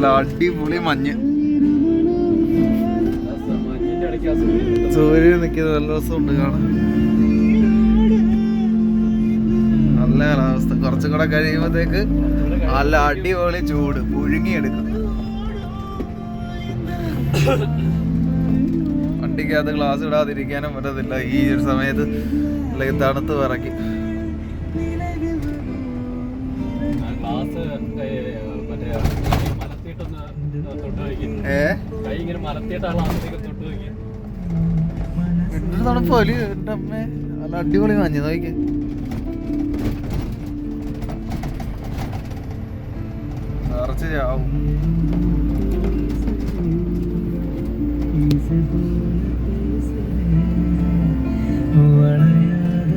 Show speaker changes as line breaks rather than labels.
നല്ല അടിപൊളി മഞ്ഞ്. സൂര്യൻ നിൽക്കുന്നത് നല്ല രസമുണ്ട് കാണാൻ. നല്ല കാലാവസ്ഥ. കുറച്ചും കൂടെ കഴിയുമ്പോഴത്തേക്ക് നല്ല അടിപൊളി ചൂട് പുഴുങ്ങിയെടുക്കും. വണ്ടിക്കകത്ത് ഗ്ലാസ് ഇടാതിരിക്കാനും പറ്റത്തില്ല ഈ ഒരു സമയത്ത്. അല്ലെങ്കിൽ തണുത്ത് വിറക്കി. എന്തൊരു തണുപ്പല്ലേ എന്റെ അമ്മേ. നല്ല അടിപൊളി മഞ്ഞ് നോക്കി. നിറച്ച് ചാവും.